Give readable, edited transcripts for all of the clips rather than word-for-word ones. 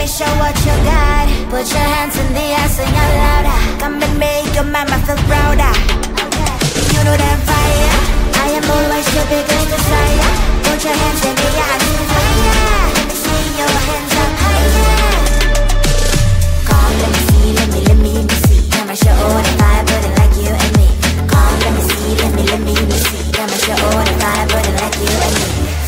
me show what you got. Put your hands in the air, sing out louder. Come and make your mama feel prouder. You know that fire, I am always your biggest desire. Put your hands in the air, sing fire. Let me see your hands up higher. Come, let me see, let me see. Come and show all the fire, burning like you and me. Come, let me see, let me see. Come and show all the fire, burning like you and me.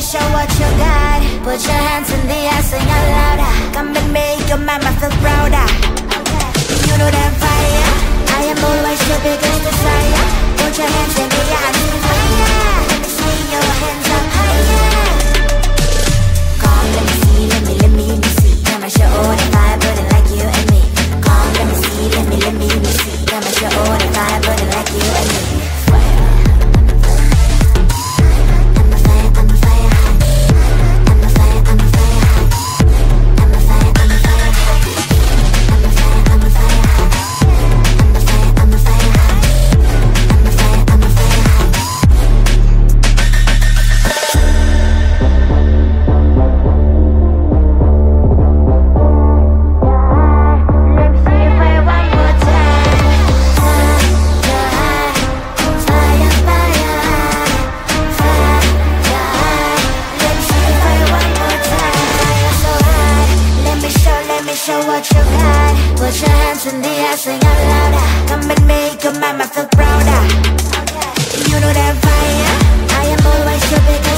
me show what you got. Put your hands in the air, sing out louder. Come and make your mama feel prouder. You know that fire, I am always your biggest desire. Put your hands in the air, I'm fire. Let me see your hands up higher. Come, let me see, let me see. Come and show all the fire burning like you and me. Come, let me see, let me see. Come and show all the fire burning like you and me. Put your hands in the air, sing out louder. Come and make your mama feel prouder. You know that fire, I am always your biggest